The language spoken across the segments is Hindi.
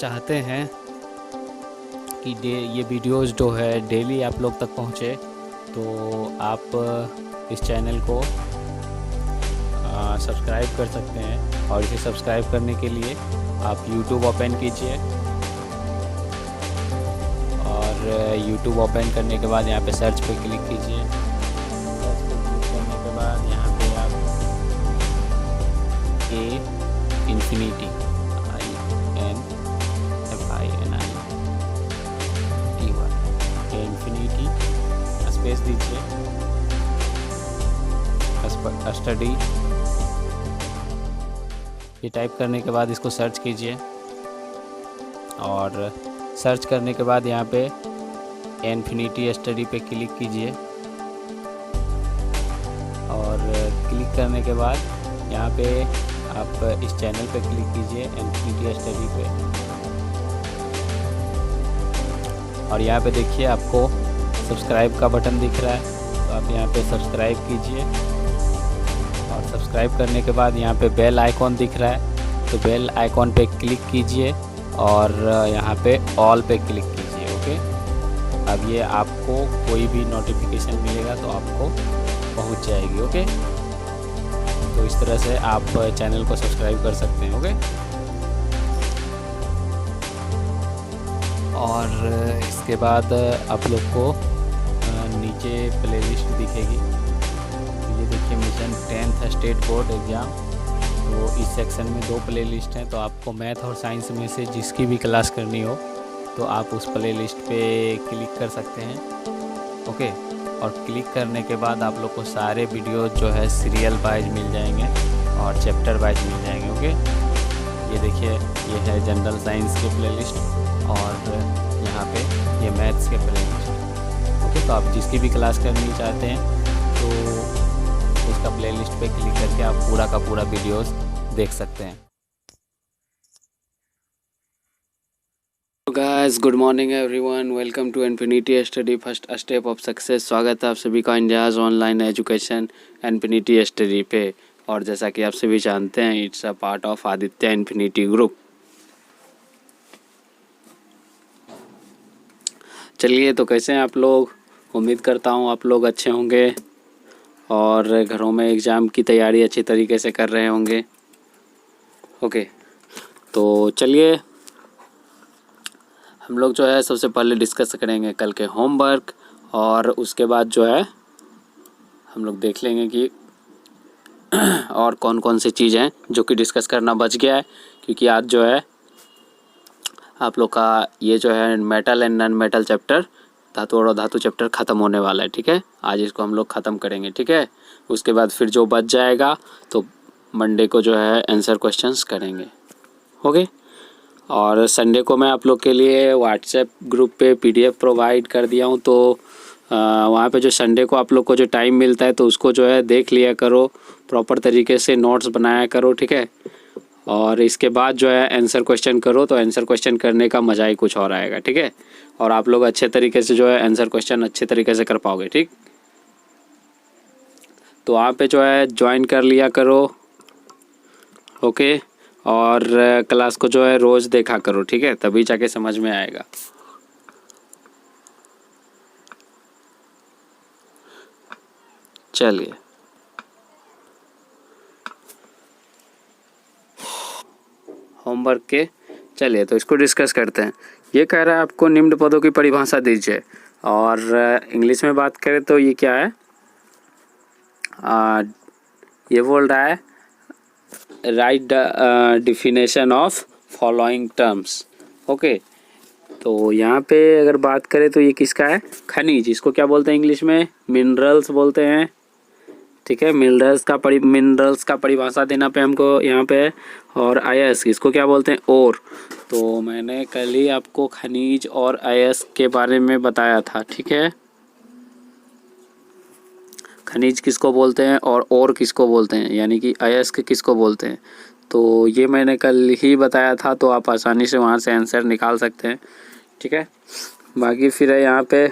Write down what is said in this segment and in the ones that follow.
चाहते हैं कि ये वीडियोस जो है डेली आप लोग तक पहुँचे, तो आप इस चैनल को सब्सक्राइब कर सकते हैं। और इसे सब्सक्राइब करने के लिए आप YouTube ओपन कीजिए, और YouTube ओपन करने के बाद यहाँ पे सर्च पे क्लिक कीजिए। सर्च पे क्लिक करने के बाद यहाँ पे आप इन्फिनिटी इन्फिनिटी स्पेस दीजिए, स्टडी ये टाइप करने के बाद इसको सर्च कीजिए। और सर्च करने के बाद यहाँ पे इन्फिनिटी स्टडी पे क्लिक कीजिए, और क्लिक करने के बाद यहाँ पे आप इस चैनल पे क्लिक कीजिए, इन्फिनिटी स्टडी पे। और यहाँ पे देखिए आपको सब्सक्राइब का बटन दिख रहा है, तो आप यहाँ पे सब्सक्राइब कीजिए। और सब्सक्राइब करने के बाद यहाँ पे बेल आइकॉन दिख रहा है, तो बेल आइकॉन पे क्लिक कीजिए और यहाँ पे ऑल पे क्लिक कीजिए। ओके, अब ये आपको कोई भी नोटिफिकेशन मिलेगा तो आपको पहुँच जाएगी। ओके, तो इस तरह से आप चैनल को सब्सक्राइब कर सकते हैं। ओके, और इसके बाद आप लोग को नीचे प्लेलिस्ट दिखेगी। तो ये देखिए mission 10th state board exam, तो इस सेक्शन में 2 प्लेलिस्ट हैं। तो आपको मैथ और साइंस में से जिसकी भी क्लास करनी हो तो आप उस प्लेलिस्ट पे क्लिक कर सकते हैं। ओके, और क्लिक करने के बाद आप लोग को सारे वीडियो जो है सीरियल वाइज मिल जाएंगे और चैप्टर वाइज मिल जाएंगे। ओके, ये देखिए ये है जनरल साइंस के प्लेलिस्ट, और यहाँ पे ये मैथ्स के प्लेलिस्ट। ओके, तो आप जिसकी भी क्लास करनी चाहते हैं तो उसका प्लेलिस्ट पे क्लिक करके आप पूरा का पूरा वीडियोस देख सकते हैं। Guys, good morning everyone, welcome to infinity study first step of success. स्वागत है आप सभी का India's online education infinity study पे। और जैसा कि आप सभी जानते हैं, it's a part of Aditya infinity group. चलिए, तो कैसे हैं आप लोग? उम्मीद करता हूँ आप लोग अच्छे होंगे और घरों में एग्ज़ाम की तैयारी अच्छी तरीके से कर रहे होंगे। ओके, तो चलिए हम लोग जो है सबसे पहले डिस्कस करेंगे कल के होमवर्क, और उसके बाद जो है हम लोग देख लेंगे कि और कौन कौन सी चीज़ हैं जो कि डिस्कस करना बच गया है, क्योंकि आज जो है आप लोग का ये जो है metal and non metal chapter, धातु और अधातु चैप्टर ख़त्म होने वाला है। ठीक है, आज इसको हम लोग ख़त्म करेंगे। ठीक है, उसके बाद फिर जो बच जाएगा तो मंडे को जो है आंसर क्वेश्चंस करेंगे। ओके, और संडे को मैं आप लोग के लिए व्हाट्सएप ग्रुप पे PDF प्रोवाइड कर दिया हूँ, तो वहाँ पे जो संडे को आप लोग को जो टाइम मिलता है तो उसको जो है देख लिया करो, प्रॉपर तरीके से नोट्स बनाया करो। ठीक है, और इसके बाद जो है आंसर क्वेश्चन करो, तो आंसर क्वेश्चन करने का मज़ा ही कुछ और आएगा। ठीक है, और आप लोग अच्छे तरीके से जो है आंसर क्वेश्चन अच्छे तरीके से कर पाओगे। ठीक, तो वहाँ पे जो है ज्वाइन कर लिया करो। ओके, और क्लास को जो है रोज़ देखा करो। ठीक है, तभी जाके समझ में आएगा। चलिए, होमवर्क के चलिए तो इसको डिस्कस करते हैं। ये कह रहा है आपको निम्न पदों की परिभाषा दीजिए, और इंग्लिश में बात करें तो ये क्या है, ये बोल रहा है right the definition of following terms. Okay, तो यहाँ पे अगर बात करें तो ये किसका है, खनिज, इसको क्या बोलते हैं इंग्लिश में, मिनरल्स बोलते हैं। ठीक है, मिनरल्स का परिभाषा देना पे हमको यहाँ पे। और अयस्क, इसको क्या बोलते हैं, ओर। तो मैंने कल ही आपको खनिज और अयस्क के बारे में बताया था। ठीक है, खनिज किसको बोलते हैं और ओर किसको बोलते हैं, यानी कि अयस्क किसको बोलते हैं, तो ये मैंने कल ही बताया था, तो आप आसानी से वहाँ से आंसर निकाल सकते हैं। ठीक है, बाकी फिर है यहाँ पे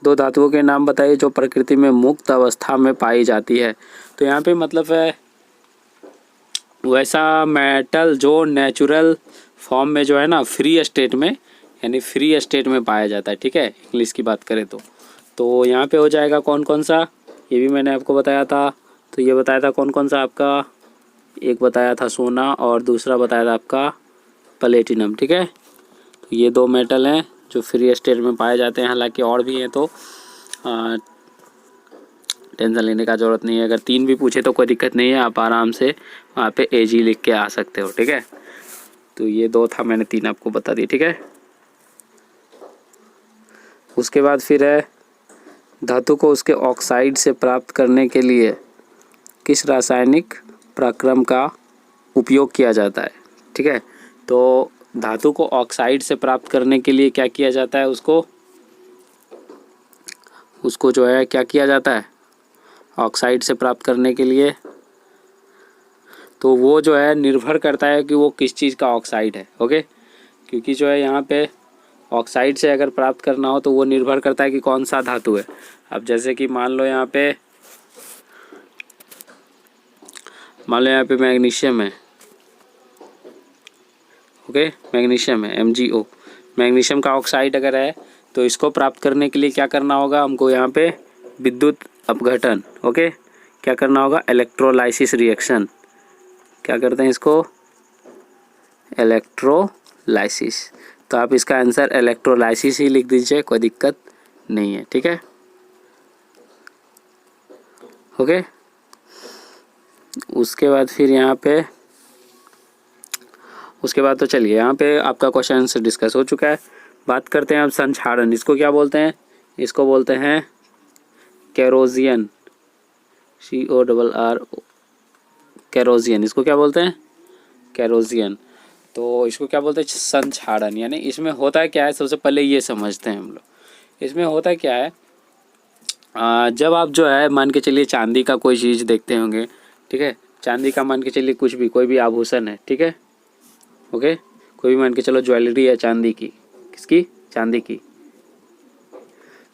2 धातुओं के नाम बताइए जो प्रकृति में मुक्त अवस्था में पाई जाती है। तो यहाँ पे मतलब है वैसा मेटल जो नेचुरल फॉर्म में जो है ना फ्री स्टेट में, यानी फ्री स्टेट में पाया जाता है, ठीक है, इंग्लिश की बात करें तो यहाँ पे हो जाएगा कौन कौन सा, ये भी मैंने आपको बताया था। तो ये बताया था कौन कौन सा आपका, एक बताया था सोना और दूसरा बताया था आपका प्लेटिनम, ठीक है। तो ये दो मेटल हैं जो फ्री स्टेट में पाए जाते हैं, हालांकि और भी हैं तो टेंशन लेने का ज़रूरत नहीं है। अगर 3 भी पूछे तो कोई दिक्कत नहीं है, आप आराम से वहाँ पे AG लिख के आ सकते हो, ठीक है। तो ये 2 था, मैंने 3 आपको बता दी, ठीक है। उसके बाद फिर है धातु को उसके ऑक्साइड से प्राप्त करने के लिए किस रासायनिक प्रक्रम का उपयोग किया जाता है, ठीक है। तो धातु को ऑक्साइड से प्राप्त करने के लिए क्या किया जाता है, उसको जो है क्या किया जाता है ऑक्साइड से प्राप्त करने के लिए, तो वो जो है निर्भर करता है कि वो किस चीज़ का ऑक्साइड है, ओके। क्योंकि जो है यहाँ पे ऑक्साइड से अगर प्राप्त करना हो तो वो निर्भर करता है कि कौन सा धातु है। अब जैसे कि मान लो यहाँ पे मैग्नीशियम है, ओके, मैग्नीशियम है MgO, मैग्नीशियम का ऑक्साइड अगर है तो इसको प्राप्त करने के लिए क्या करना होगा हमको, यहाँ पे विद्युत अपघटन, ओके, क्या करना होगा, इलेक्ट्रोलाइसिस रिएक्शन, क्या करते हैं इसको, इलेक्ट्रोलाइसिस। तो आप इसका आंसर इलेक्ट्रोलाइसिस ही लिख दीजिए, कोई दिक्कत नहीं है, ठीक है, ओके। उसके बाद फिर यहाँ पे उसके बाद तो चलिए यहाँ पे आपका क्वेश्चन आंसर डिस्कस हो चुका है। बात करते हैं अब संक्षारण, इसको क्या बोलते हैं, इसको बोलते हैं कैरोजियन, CORR कैरोजियन, इसको क्या बोलते हैं, कैरोजियन। तो इसको क्या बोलते हैं, संक्षारण। यानी इसमें होता क्या है, सबसे पहले ये समझते हैं हम लोग। इसमें होता क्या है, जब आप जो है मान के चलिए चांदी का कोई चीज़ देखते होंगे, ठीक है, चांदी का मान के चलिए कुछ भी, कोई भी आभूषण है, ठीक है, ओके, कोई भी मान के चलो ज्वेलरी है चांदी की, किसकी, चांदी की।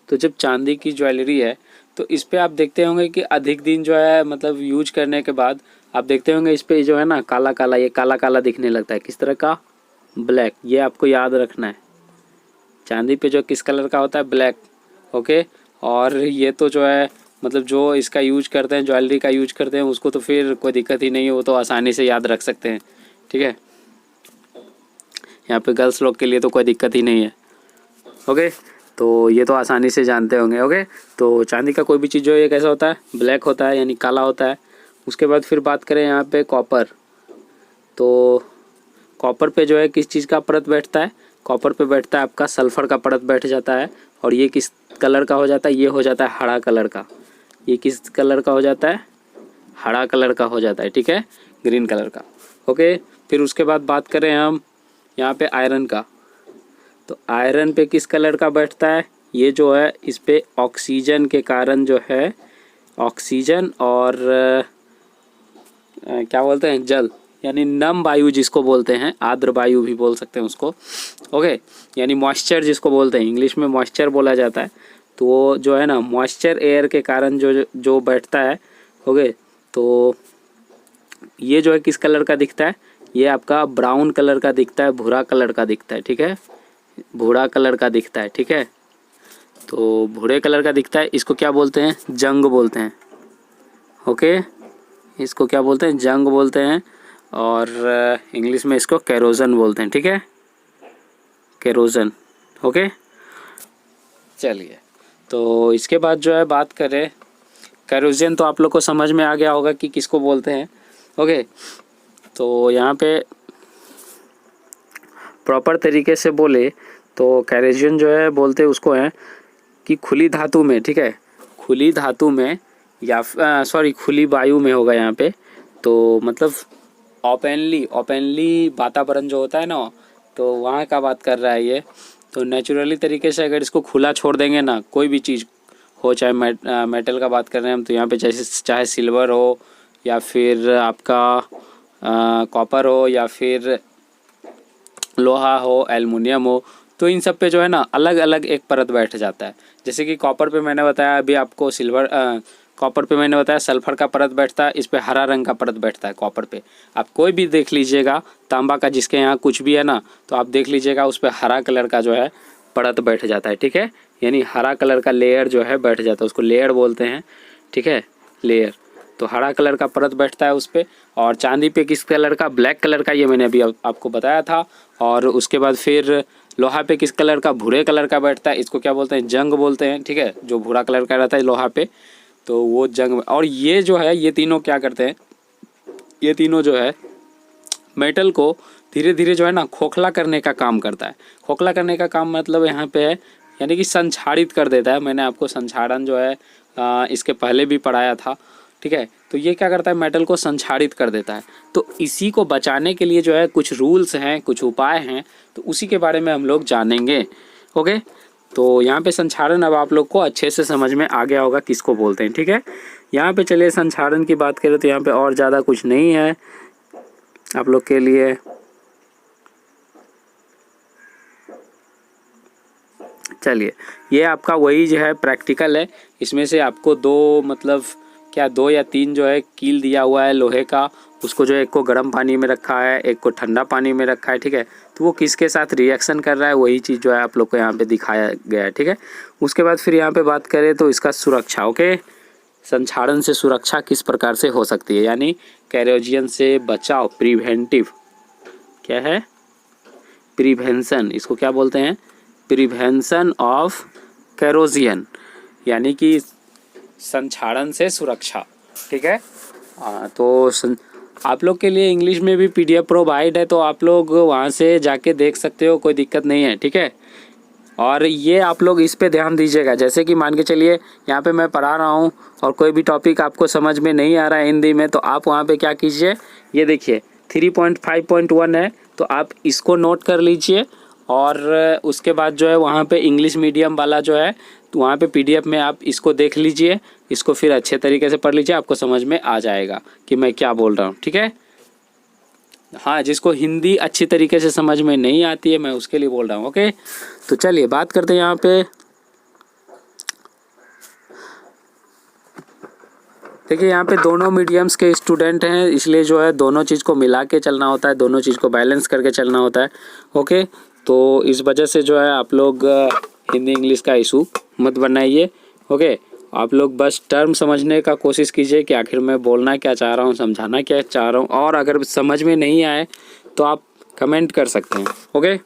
तो जब चांदी की ज्वेलरी है तो इस पे आप देखते होंगे कि अधिक दिन जो है मतलब यूज करने के बाद आप देखते होंगे इस पे जो है ना काला काला, ये काला काला दिखने लगता है, किस तरह का, ब्लैक। ये आपको याद रखना है, चांदी पे जो किस कलर का होता है, ब्लैक, ओके। और ये तो जो है मतलब जो इसका यूज करते हैं, ज्वेलरी का यूज करते हैं, उसको तो फिर कोई दिक्कत ही नहीं है, वो तो आसानी से याद रख सकते हैं, ठीक है। यहाँ पे गर्ल्स लोग के लिए तो कोई दिक्कत ही नहीं है, ओके। तो ये तो आसानी से जानते होंगे, ओके। तो चांदी का कोई भी चीज़ जो है ये कैसा होता है, ब्लैक होता है, यानी काला होता है। उसके बाद फिर बात करें यहाँ पे कॉपर, तो कॉपर पे जो है किस चीज़ का परत बैठता है, कॉपर पे बैठता है आपका सल्फ़र का परत बैठ जाता है। और ये किस कलर का हो जाता है, ये हो जाता है हरा कलर का। ये किस कलर का हो जाता है, हरा कलर का हो जाता है, ठीक है, ग्रीन कलर का, ओके। फिर उसके बाद बात करें हम यहाँ पे आयरन का, तो आयरन पे किस कलर का बैठता है, ये जो है इस पे ऑक्सीजन के कारण जो है, ऑक्सीजन और क्या बोलते हैं, जल, यानी नम वायु जिसको बोलते हैं, आर्द्र वायु भी बोल सकते हैं उसको, ओके, यानी मॉइस्चर जिसको बोलते हैं, इंग्लिश में मॉइस्चर बोला जाता है। तो वो जो है ना मॉइस्चर एयर के कारण जो बैठता है, ओके। तो ये जो है किस कलर का दिखता है, ये आपका ब्राउन कलर का दिखता है, भूरा कलर का दिखता है, ठीक है, भूरा कलर का दिखता है, ठीक है। तो भूरे कलर का दिखता है, इसको क्या बोलते हैं, जंग बोलते हैं, ओके, इसको क्या बोलते हैं, जंग बोलते हैं। और इंग्लिश में इसको कैरोजन बोलते हैं, ठीक है, कैरोजन, ओके। चलिए, तो इसके बाद जो है बात करें कैरोजन, तो आप लोग को समझ में आ गया होगा कि किसको बोलते हैं, ओके। तो यहाँ पे प्रॉपर तरीके से बोले तो कैरोजन जो है बोलते उसको है कि खुली धातु में, ठीक है, खुली धातु में या खुली वायु में होगा यहाँ पे। तो मतलब ओपनली वातावरण जो होता है ना, तो वहाँ का बात कर रहा है ये। तो नेचुरली तरीके से अगर इसको खुला छोड़ देंगे ना, कोई भी चीज़ हो, चाहे मेटल का बात कर रहे हैं हम, तो यहाँ पे चाहे सिल्वर हो या फिर आपका कॉपर हो या फिर लोहा हो, एल्युमिनियम हो, तो इन सब पे जो है ना अलग अलग एक परत बैठ जाता है। जैसे कि कॉपर पे मैंने बताया अभी आपको कॉपर पे मैंने बताया सल्फर का परत बैठता है, इस पे हरा रंग का परत बैठता है कॉपर पे। आप कोई भी देख लीजिएगा तांबा का जिसके यहाँ कुछ भी है ना, तो आप देख लीजिएगा उस पर हरा कलर का जो है परत बैठ जाता है, ठीक है। यानी हरा कलर का लेयर जो है बैठ जाता है, उसको लेयर बोलते हैं, ठीक है, लेयर। तो हरा कलर का परत बैठता है उस पर। और चांदी पे किस कलर का, ब्लैक कलर का, ये मैंने अभी आपको बताया था। और उसके बाद फिर लोहा पे किस कलर का, भूरे कलर का बैठता है, इसको क्या बोलते हैं, जंग बोलते हैं, ठीक है। जो भूरा कलर का रहता है लोहा पे तो वो जंग। और ये जो है ये तीनों क्या करते हैं, ये तीनों जो है मेटल को धीरे धीरे जो है ना खोखला करने का काम करता है। खोखला करने का काम मतलब यहाँ पे है यानी कि संक्षारित कर देता है। मैंने आपको संक्षारण जो है इसके पहले भी पढ़ाया था, ठीक है। तो ये क्या करता है, मेटल को संक्षारित कर देता है। तो इसी को बचाने के लिए जो है कुछ रूल्स हैं, कुछ उपाय हैं, तो उसी के बारे में हम लोग जानेंगे। ओके, तो यहाँ पे संक्षारण अब आप लोग को अच्छे से समझ में आ गया होगा किसको बोलते हैं, ठीक है। यहाँ पे चलिए संक्षारण की बात करें तो यहाँ पे और ज़्यादा कुछ नहीं है आप लोग के लिए। चलिए, ये आपका वही जो है प्रैक्टिकल है। इसमें से आपको दो मतलब क्या 2 या 3 जो है कील दिया हुआ है लोहे का, उसको जो है एक को गर्म पानी में रखा है, एक को ठंडा पानी में रखा है, ठीक है। तो वो किसके साथ रिएक्शन कर रहा है वही चीज़ जो है आप लोग को यहाँ पे दिखाया गया है, ठीक है। उसके बाद फिर यहाँ पे बात करें तो इसका सुरक्षा, ओके, संक्षारण से सुरक्षा किस प्रकार से हो सकती है, यानी कैरोजियन से बचाव, प्रिवेंटिव क्या है, प्रिवेंशन, इसको क्या बोलते हैं, प्रिवेंशन ऑफ कैरोजियन, यानी कि संक्षारण से सुरक्षा, ठीक है। तो आप लोग के लिए इंग्लिश में भी PDF प्रोवाइड है, तो आप लोग वहाँ से जाके देख सकते हो, कोई दिक्कत नहीं है, ठीक है। और ये आप लोग इस पे ध्यान दीजिएगा, जैसे कि मान के चलिए यहाँ पे मैं पढ़ा रहा हूँ और कोई भी टॉपिक आपको समझ में नहीं आ रहा है हिंदी में, तो आप वहाँ पे क्या कीजिए, ये देखिए 3.5.1 है, तो आप इसको नोट कर लीजिए। और उसके बाद जो है वहाँ पे इंग्लिश मीडियम वाला जो है तो वहाँ पे PDF में आप इसको देख लीजिए, इसको फिर अच्छे तरीके से पढ़ लीजिए, आपको समझ में आ जाएगा कि मैं क्या बोल रहा हूँ, ठीक है। हाँ, जिसको हिंदी अच्छी तरीके से समझ में नहीं आती है मैं उसके लिए बोल रहा हूँ, ओके। तो चलिए बात करते हैं यहाँ पे। देखिए यहाँ पे दोनों मीडियम्स के स्टूडेंट हैं, इसलिए जो है दोनों चीज़ को मिला के चलना होता है, दोनों चीज़ को बैलेंस करके चलना होता है, ओके। तो इस वजह से जो है आप लोग हिंदी इंग्लिश का इशू मत बनाइए, ओके। आप लोग बस टर्म समझने का कोशिश कीजिए कि आखिर मैं बोलना क्या चाह रहा हूँ, समझाना क्या चाह रहा हूँ। और अगर समझ में नहीं आए तो आप कमेंट कर सकते हैं, ओके।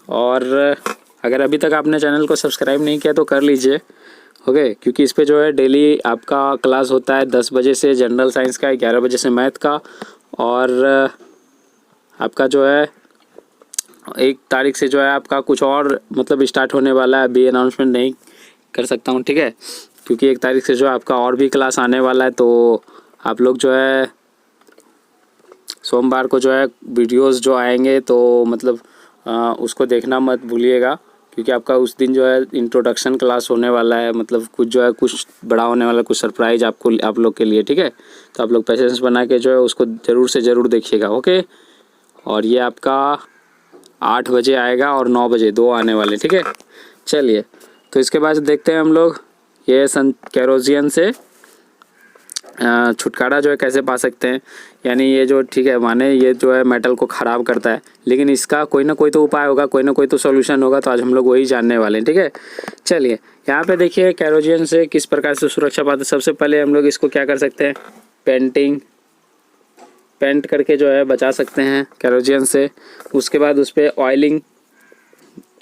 और अगर अभी तक आपने चैनल को सब्सक्राइब नहीं किया तो कर लीजिए, ओके, क्योंकि इस पे जो है डेली आपका क्लास होता है 10 बजे से जनरल साइंस का, 11 बजे से मैथ का, और आपका जो है 1 तारीख से जो है आपका कुछ और मतलब स्टार्ट होने वाला है। अभी अनाउंसमेंट नहीं कर सकता हूँ, ठीक है, क्योंकि 1 तारीख से जो है आपका और भी क्लास आने वाला है। तो आप लोग जो है सोमवार को जो है वीडियोस जो आएंगे तो मतलब उसको देखना मत भूलिएगा, क्योंकि आपका उस दिन जो है इंट्रोडक्शन क्लास होने वाला है, मतलब कुछ जो है कुछ बड़ा होने वाला है, कुछ सरप्राइज आपको आप लोग के लिए, ठीक है। तो आप लोग पेशेंस बना के जो है उसको ज़रूर से ज़रूर देखिएगा, ओके। और ये आपका 8 बजे आएगा और 9 बजे 2 आने वाले, ठीक है। चलिए, तो इसके बाद देखते हैं हम लोग ये कैरोजियन से छुटकारा जो है कैसे पा सकते हैं। यानी ये जो, ठीक है, माने ये जो है मेटल को ख़राब करता है, लेकिन इसका कोई ना कोई तो उपाय होगा, कोई ना कोई तो सॉल्यूशन होगा। तो आज हम लोग वही जानने वाले हैं, ठीक है। चलिए यहाँ पे देखिए कैरोजियन से किस प्रकार से सुरक्षा पाते। सबसे पहले हम लोग इसको क्या कर सकते हैं, पेंट करके जो है बचा सकते हैं कैरोजियन से। उसके बाद उस पर ऑयलिंग,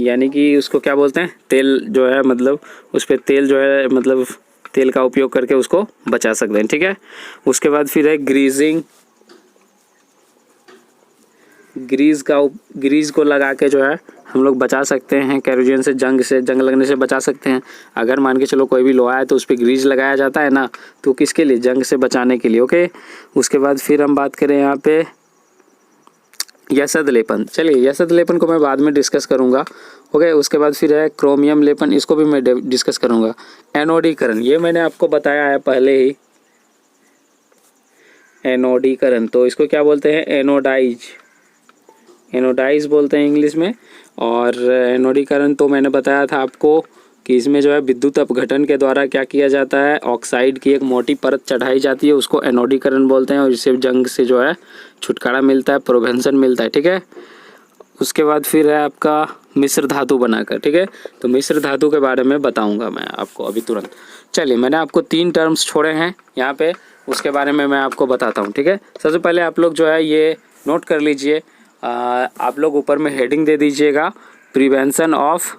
यानी कि उसको क्या बोलते हैं, तेल जो है, मतलब उस पर तेल जो है, मतलब तेल का उपयोग करके उसको बचा सकते हैं, ठीक है। उसके बाद फिर है ग्रीजिंग, ग्रीज को लगा के जो है हम लोग बचा सकते हैं कैरोजियन से, जंग लगने से बचा सकते हैं। अगर मान के चलो कोई भी लोहा है तो उस पर ग्रीज लगाया जाता है ना, तो किसके लिए, जंग से बचाने के लिए, ओके। उसके बाद फिर हम बात करें यहाँ पे यसद लेपन। चलिए यसद लेपन को मैं बाद में डिस्कस करूँगा, ओके। उसके बाद फिर है क्रोमियम लेपन, इसको भी मैं डिस्कस करूँगा। एनोडीकरण, ये मैंने आपको बताया है पहले ही, एनोडीकरण, तो इसको क्या बोलते हैं, एनोडाइज बोलते हैं इंग्लिश में। और एनोडीकरण तो मैंने बताया था आपको कि इसमें जो है विद्युत अपघटन के द्वारा क्या किया जाता है, ऑक्साइड की एक मोटी परत चढ़ाई जाती है, उसको एनोडीकरण बोलते हैं और इससे जंग से जो है छुटकारा मिलता है, प्रिवेंशन मिलता है। ठीक है, उसके बाद फिर है आपका मिश्र धातु बनाकर। ठीक है, तो मिश्र धातु के बारे में बताऊंगा मैं आपको अभी तुरंत। चलिए, मैंने आपको 3 टर्म्स छोड़े हैं यहाँ पे, उसके बारे में मैं आपको बताता हूँ। ठीक है, सबसे पहले आप लोग जो है ये नोट कर लीजिए, आप लोग ऊपर में हेडिंग दे दीजिएगा प्रिवेंशन ऑफ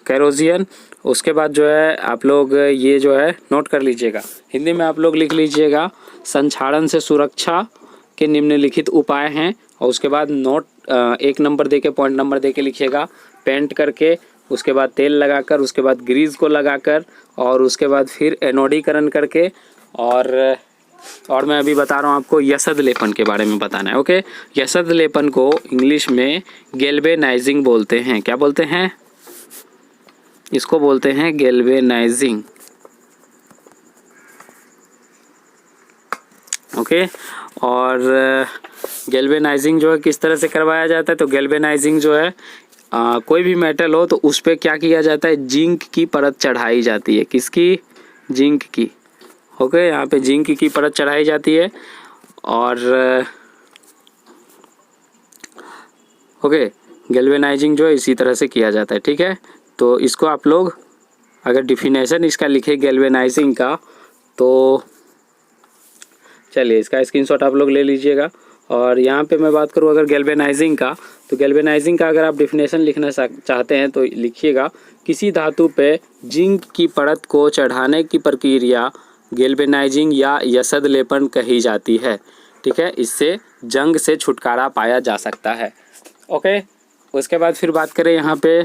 कैरोजियन। उसके बाद जो है आप लोग ये जो है नोट कर लीजिएगा, हिंदी में आप लोग लिख लीजिएगा संक्षारण से सुरक्षा के निम्नलिखित उपाय हैं। और उसके बाद नोट 1 नंबर देके, पॉइंट नंबर देके लिखिएगा, पेंट करके, उसके बाद तेल लगाकर, उसके बाद ग्रीस को लगाकर, और उसके बाद फिर एनोडीकरण करके, और मैं अभी बता रहा हूँ आपको यसद लेपन के बारे में बताना है। ओके, यसद लेपन को इंग्लिश में गैल्वेनाइजिंग बोलते हैं। क्या बोलते हैं? इसको बोलते हैं गैल्वेनाइजिंग। ओके, और गैल्वेनाइजिंग जो है किस तरह से करवाया जाता है, तो गैल्वेनाइजिंग जो है कोई भी मेटल हो तो उस पर क्या किया जाता है, जिंक की परत चढ़ाई जाती है। किसकी? जिंक की। ओके, यहाँ पे जिंक की परत चढ़ाई जाती है। और ओके, गैल्वेनाइजिंग जो है इसी तरह से किया जाता है। ठीक है, तो इसको आप लोग अगर डिफिनेशन इसका लिखे गैल्वेनाइजिंग का, तो चलिए इसका स्क्रीनशॉट आप लोग ले लीजिएगा। और यहाँ पे मैं बात करूँ अगर गैल्वेनाइजिंग का, तो गैल्वेनाइजिंग का अगर आप डिफिनेशन लिखना चाहते हैं तो लिखिएगा, किसी धातु पे जिंक की परत को चढ़ाने की प्रक्रिया गैल्वेनाइजिंग या यसद लेपन कही जाती है। ठीक है, इससे जंग से छुटकारा पाया जा सकता है। ओके, उसके बाद फिर बात करें यहाँ पे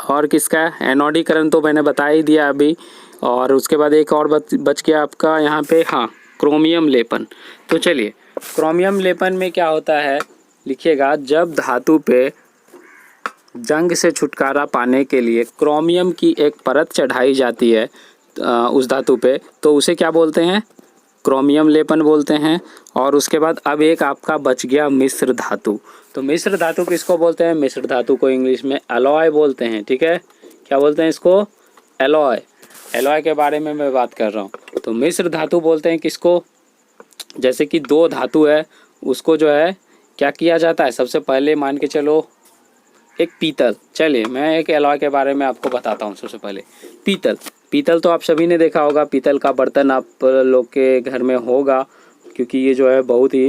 और किसका, एनोडीकरण तो मैंने बता ही दिया अभी। और उसके बाद एक और बच गया आपका यहाँ पे, हाँ, क्रोमियम लेपन। तो चलिए, क्रोमियम लेपन में क्या होता है, लिखिएगा, जब धातु पे जंग से छुटकारा पाने के लिए क्रोमियम की एक परत चढ़ाई जाती है उस धातु पे, तो उसे क्या बोलते हैं, क्रोमियम लेपन बोलते हैं। और उसके बाद अब एक आपका बच गया मिश्र धातु। तो मिश्र धातु किसको बोलते हैं? मिश्र धातु को इंग्लिश में एलॉय बोलते हैं। ठीक है, क्या बोलते हैं इसको? एलॉय। एलॉय के बारे में मैं बात कर रहा हूँ। तो मिश्र धातु बोलते हैं किसको? जैसे कि 2 धातु है, उसको जो है क्या किया जाता है, सबसे पहले मान के चलो एक पीतल। चलिए मैं एक एलॉय के बारे में आपको बताता हूँ। सबसे पहले पीतल। पीतल तो आप सभी ने देखा होगा, पीतल का बर्तन आप लोग के घर में होगा, क्योंकि ये जो है बहुत ही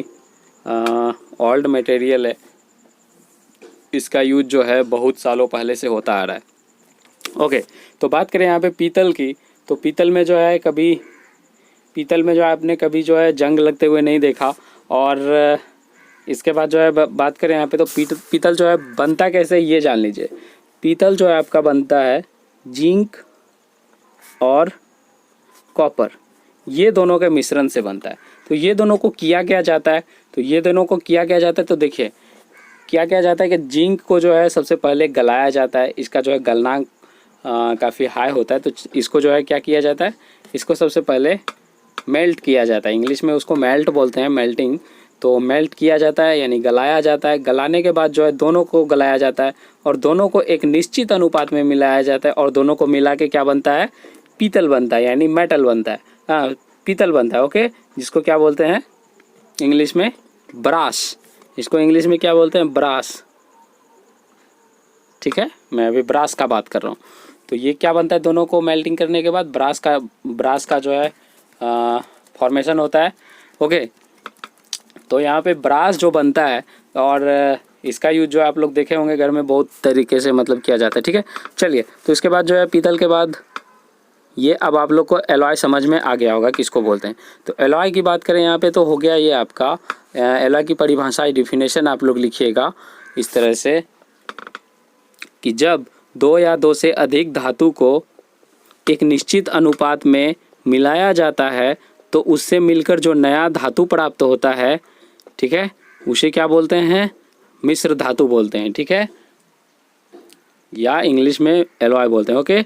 ओल्ड मटेरियल है। इसका यूज जो है बहुत सालों पहले से होता आ रहा है। ओके, तो बात करें यहाँ पे पीतल की, तो पीतल में जो है आपने कभी जो है जंग लगते हुए नहीं देखा। और इसके बाद जो है बात करें यहाँ पे, तो पीतल जो है बनता कैसे, ये जान लीजिए। पीतल जो है आपका बनता है जिंक और कॉपर, ये दोनों के मिश्रण से बनता है। तो ये दोनों को किया क्या जाता है, तो देखिए क्या किया जाता है कि जिंक को जो है सबसे पहले गलाया जाता है। इसका जो है गलनांक काफ़ी हाई होता है, तो इसको जो है क्या किया जाता है, इसको सबसे पहले मेल्ट किया जाता है। इंग्लिश में उसको मेल्ट बोलते हैं, मेल्टिंग। तो मेल्ट किया जाता है यानी गलाया जाता है। गलाने के बाद जो है दोनों को गलाया जाता है और दोनों को एक निश्चित अनुपात में मिलाया जाता है, और दोनों को मिला के क्या बनता है, पीतल बनता है, यानी मेटल बनता है। हाँ, पीतल बनता है। ओके, जिसको क्या बोलते हैं इंग्लिश में, ब्रास। इसको इंग्लिश में क्या बोलते हैं, ब्रास। ठीक है, मैं अभी ब्रास का बात कर रहा हूँ। तो ये क्या बनता है, दोनों को मेल्टिंग करने के बाद ब्रास का जो है फॉर्मेशन होता है। ओके, तो यहाँ पे ब्रास जो बनता है, और इसका यूज जो आप लोग देखे होंगे घर में बहुत तरीके से मतलब किया जाता है। ठीक है, चलिए, तो इसके बाद जो है पीतल के बाद ये अब आप लोग को एलॉय समझ में आ गया होगा किसको बोलते हैं। तो एलॉय की बात करें यहाँ पे, तो हो गया ये आपका एलॉय की परिभाषा, डिफिनेशन आप लोग लिखिएगा इस तरह से कि जब 2 या 2 से अधिक धातु को एक निश्चित अनुपात में मिलाया जाता है तो उससे मिलकर जो नया धातु प्राप्त होता है, ठीक है, उसे क्या बोलते हैं, मिश्र धातु बोलते हैं। ठीक है, या इंग्लिश में एलॉय बोलते हैं। ओके,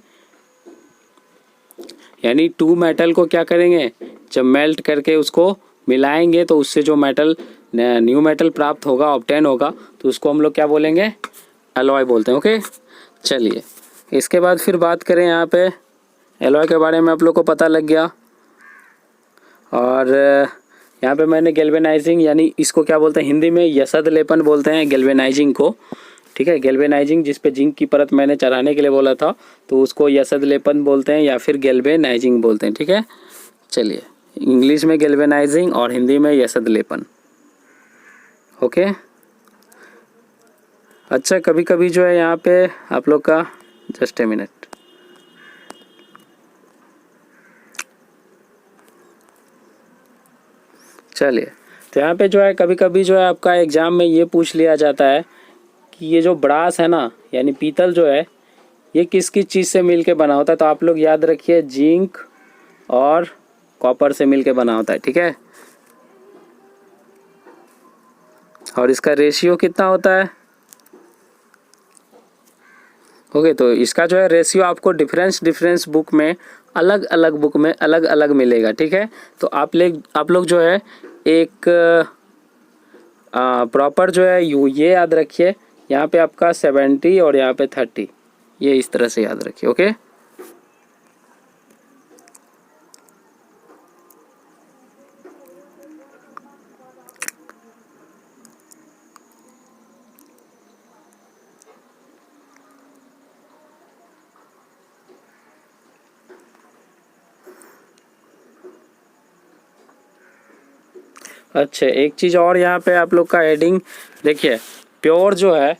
यानी 2 मेटल को क्या करेंगे, जब मेल्ट करके उसको मिलाएंगे तो उससे जो मेटल न्यू मेटल प्राप्त होगा, ऑब्टेन होगा, तो उसको हम लोग क्या बोलेंगे, एलॉय बोलते हैं। ओके, चलिए इसके बाद फिर बात करें यहाँ पे एलॉय के बारे में आप लोग को पता लग गया। और यहाँ पे मैंने गैल्वेनाइजिंग यानी इसको क्या बोलते हैं हिंदी में यसद लेपन बोलते हैं गैल्वेनाइजिंग को, ठीक है। गैल्वेनाइजिंग जिस पे जिंक की परत मैंने चढ़ाने के लिए बोला था तो उसको यसद लेपन बोलते हैं या फिर गैल्वेनाइजिंग बोलते हैं, ठीक है। चलिए, इंग्लिश में गैल्वेनाइजिंग और हिंदी में यसद लेपन, ओके। अच्छा, कभी कभी जो है यहाँ पे आप लोग का जस्ट ए मिनट, चलिए, तो यहाँ पे जो है कभी कभी जो है आपका एग्ज़ाम में ये पूछ लिया जाता है कि ये जो ब्रास है ना यानी पीतल जो है ये किस किस चीज़ से मिल के बना होता है। तो आप लोग याद रखिए जिंक और कॉपर से मिल के बना होता है, ठीक है। और इसका रेशियो कितना होता है, ओके। तो इसका जो है रेशियो आपको डिफरेंस बुक में अलग अलग बुक में अलग अलग मिलेगा, ठीक है। तो आप लोग जो है एक प्रॉपर जो है ये याद रखिए, यहाँ पे आपका 70 और यहाँ पे 30, ये इस तरह से याद रखिए, ओके। अच्छा, एक चीज़ और यहाँ पे आप लोग का हेडिंग देखिए, प्योर जो है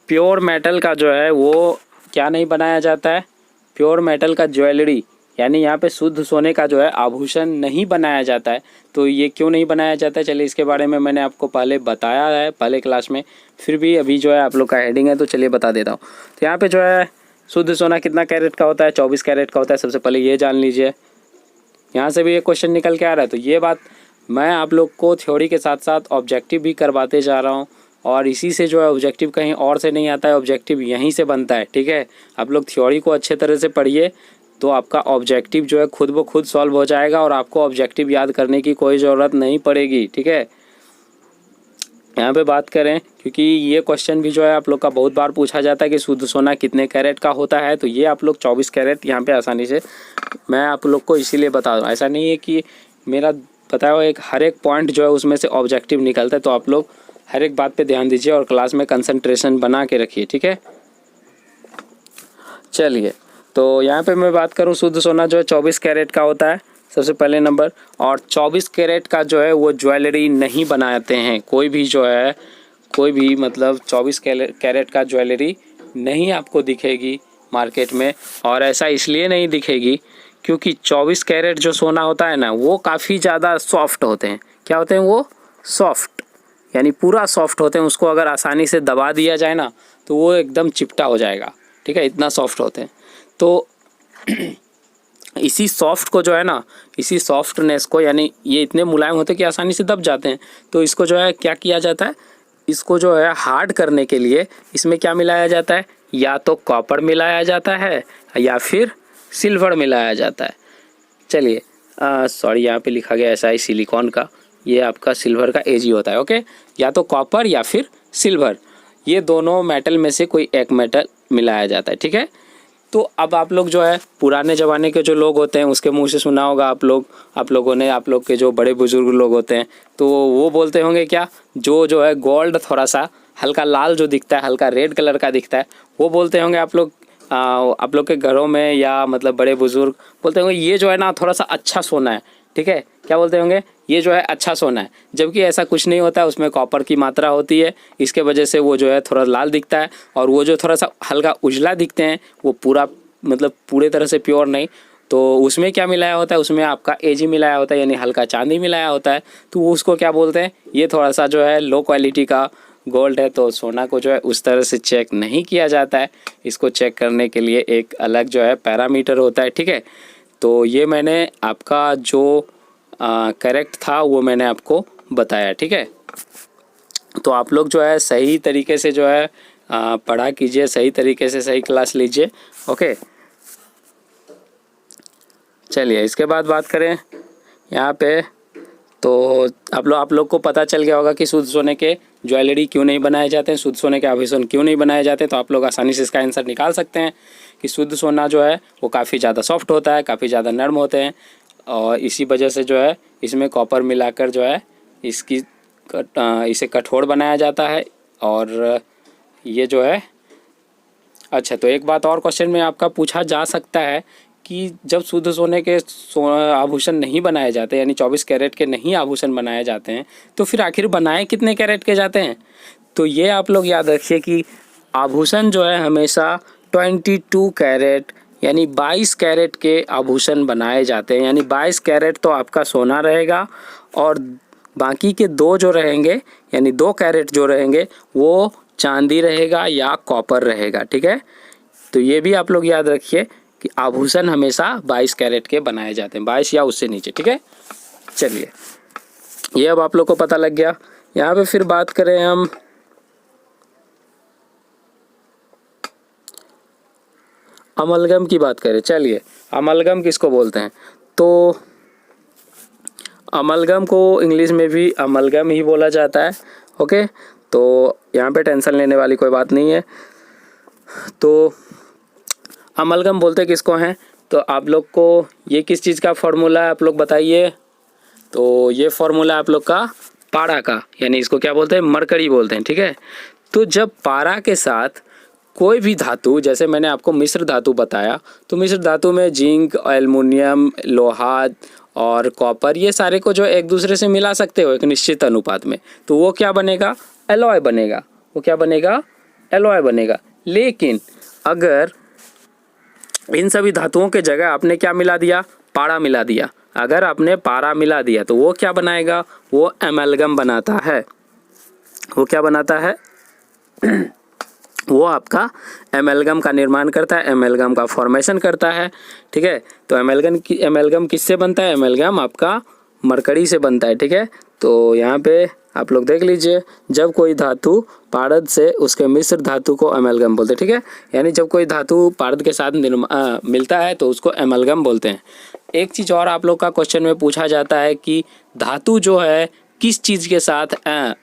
प्योर मेटल का जो है वो क्या नहीं बनाया जाता है, प्योर मेटल का ज्वेलरी यानी यहाँ पे शुद्ध सोने का जो है आभूषण नहीं बनाया जाता है। तो ये क्यों नहीं बनाया जाता है, चलिए इसके बारे में मैंने आपको पहले बताया है पहले क्लास में, फिर भी अभी जो है आप लोग का हेडिंग है तो चलिए बता देता हूँ। तो यहाँ पे जो है शुद्ध सोना कितना कैरेट का होता है, 24 कैरेट का होता है। सबसे पहले ये जान लीजिए, यहाँ से भी ये क्वेश्चन निकल के आ रहा है। तो ये बात मैं आप लोग को थ्योरी के साथ साथ ऑब्जेक्टिव भी करवाते जा रहा हूँ, और इसी से जो है ऑब्जेक्टिव कहीं और से नहीं आता है, ऑब्जेक्टिव यहीं से बनता है, ठीक है। आप लोग थ्योरी को अच्छे तरह से पढ़िए तो आपका ऑब्जेक्टिव जो है खुद ब खुद सॉल्व हो जाएगा और आपको ऑब्जेक्टिव याद करने की कोई ज़रूरत नहीं पड़ेगी, ठीक है। यहाँ पे बात करें, क्योंकि ये क्वेश्चन भी जो है आप लोग का बहुत बार पूछा जाता है कि शुद्ध सोना कितने कैरेट का होता है। तो ये आप लोग 24 कैरेट यहाँ पे आसानी से मैं आप लोग को इसीलिए बता दूँ, ऐसा नहीं है कि मेरा बताया हुआ हर एक पॉइंट जो है उसमें से ऑब्जेक्टिव निकलता है। तो आप लोग हर एक बात पे ध्यान दीजिए और क्लास में कंसंट्रेशन बना के रखिए, ठीक है। चलिए, तो यहाँ पे मैं बात करूँ, शुद्ध सोना जो है 24 कैरेट का होता है सबसे पहले नंबर, और 24 कैरेट का जो है वो ज्वेलरी नहीं बनाते हैं। कोई भी मतलब 24 कैरेट का ज्वेलरी नहीं आपको दिखेगी मार्केट में। और ऐसा इसलिए नहीं दिखेगी क्योंकि 24 कैरेट जो सोना होता है ना वो काफ़ी ज़्यादा सॉफ्ट होते हैं। क्या होते हैं वो? सॉफ्ट, यानी पूरा सॉफ्ट होते हैं। उसको अगर आसानी से दबा दिया जाए ना तो वो एकदम चिपटा हो जाएगा, ठीक है, इतना सॉफ्ट होते हैं। तो इसी सॉफ्ट को जो है ना, इसी सॉफ्टनेस को, यानी ये इतने मुलायम होते हैं कि आसानी से दब जाते हैं। तो इसको जो है क्या किया जाता है, इसको जो है हार्ड करने के लिए इसमें क्या मिलाया जाता है, या तो कॉपर मिलाया जाता है या फिर सिल्वर मिलाया जाता है। चलिए, सॉरी यहाँ पे लिखा गया ऐसा है सिलिकॉन का, ये आपका सिल्वर का एजी होता है, ओके। या तो कॉपर या फिर सिल्वर, ये दोनों मेटल में से कोई एक मेटल मिलाया जाता है, ठीक है। तो अब आप लोग जो है पुराने ज़माने के जो लोग होते हैं उसके मुंह से सुना होगा आप लोगों ने, आप लोग के जो बड़े बुजुर्ग लोग होते हैं तो वो बोलते होंगे क्या, जो है गोल्ड थोड़ा सा हल्का लाल जो दिखता है, हल्का रेड कलर का दिखता है, वो बोलते होंगे आप लोग के घरों में, या मतलब बड़े बुजुर्ग बोलते होंगे ये जो है ना थोड़ा सा अच्छा सोना है, ठीक है। क्या बोलते होंगे, ये जो है अच्छा सोना है। जबकि ऐसा कुछ नहीं होता है, उसमें कॉपर की मात्रा होती है, इसके वजह से वो जो है थोड़ा लाल दिखता है। और वो जो थोड़ा सा हल्का उजला दिखते हैं वो पूरा मतलब पूरे तरह से प्योर नहीं। तो उसमें क्या मिलाया होता है, उसमें आपका एजी मिलाया होता है, यानी हल्का चांदी मिलाया होता है। तो वो उसको क्या बोलते हैं, ये थोड़ा सा जो है लो क्वालिटी का गोल्ड है। तो सोना को जो है उस तरह से चेक नहीं किया जाता है, इसको चेक करने के लिए एक अलग जो है पैरामीटर होता है, ठीक है। तो ये मैंने आपका जो करेक्ट था वो मैंने आपको बताया, ठीक है। तो आप लोग जो है सही तरीके से जो है पढ़ा कीजिए, सही तरीके से सही क्लास लीजिए, ओके। चलिए, इसके बाद बात करें यहाँ पे, तो आप लोग को पता चल गया होगा कि शुद्ध सोने के ज्वेलरी क्यों नहीं बनाए जाते हैं, शुद्ध सोने के आभूषण क्यों नहीं बनाए जाते, तो आप लोग आसानी से इसका आंसर निकाल सकते हैं कि शुद्ध सोना जो है वो काफ़ी ज़्यादा सॉफ्ट होता है, काफ़ी ज़्यादा नर्म होते हैं, और इसी वजह से जो है इसमें कॉपर मिलाकर जो है इसे कठोर बनाया जाता है। और ये जो है अच्छा, तो एक बात और क्वेश्चन में आपका पूछा जा सकता है कि जब शुद्ध सोने के आभूषण नहीं बनाए जाते, यानी 24 कैरेट के नहीं आभूषण बनाए जाते हैं, तो फिर आखिर बनाए कितने कैरेट के जाते हैं। तो ये आप लोग याद रखिए कि आभूषण जो है हमेशा 22 कैरेट यानी 22 कैरेट के आभूषण बनाए जाते हैं। यानी 22 कैरेट तो आपका सोना रहेगा और बाकी के 2 जो रहेंगे यानी 2 कैरेट जो रहेंगे वो चांदी रहेगा या कॉपर रहेगा। ठीक है, तो ये भी आप लोग याद रखिए कि आभूषण हमेशा 22 कैरेट के बनाए जाते हैं, 22 या उससे नीचे। ठीक है, चलिए ये अब आप लोग को पता लग गया। यहाँ पे फिर बात करें हम अमलगम की बात करें। चलिए, अमलगम किसको बोलते हैं, तो अमलगम को इंग्लिश में भी अमलगम ही बोला जाता है। ओके, तो यहाँ पे टेंशन लेने वाली कोई बात नहीं है। तो अमलगम बोलते किसको हैं, तो आप लोग को ये किस चीज़ का फॉर्मूला है आप लोग बताइए। तो ये फॉर्मूला आप लोग का पारा का, यानी इसको क्या बोलते हैं, मरकरी बोलते हैं। ठीक है, तो जब पारा के साथ कोई भी धातु, जैसे मैंने आपको मिश्र धातु बताया, तो मिश्र धातु में जिंक, एल्युमिनियम, लोहा और कॉपर, ये सारे को जो एक दूसरे से मिला सकते हो एक निश्चित अनुपात में, तो वो क्या बनेगा, एलॉय बनेगा। वो क्या बनेगा, एलॉय बनेगा। लेकिन अगर इन सभी धातुओं के जगह आपने क्या मिला दिया, पारा मिला दिया, अगर आपने पारा मिला दिया तो वो क्या बनाएगा, वो एमलगम बनाता है। वो क्या बनाता है वो आपका एमलगम का निर्माण करता है, एमलगम का फॉर्मेशन करता है। ठीक है, तो एमलगम किससे बनता है, एमलगम आपका मरकरी से बनता है। ठीक है, तो यहाँ पे आप लोग देख लीजिए, जब कोई धातु पारद से उसके मिश्र धातु को एमलगम बोलते हैं। ठीक है, यानी जब कोई धातु पारद के साथ मिलता है तो उसको एमलगम बोलते हैं। एक चीज़ और आप लोग का क्वेश्चन में पूछा जाता है कि धातु जो है किस चीज़ के साथ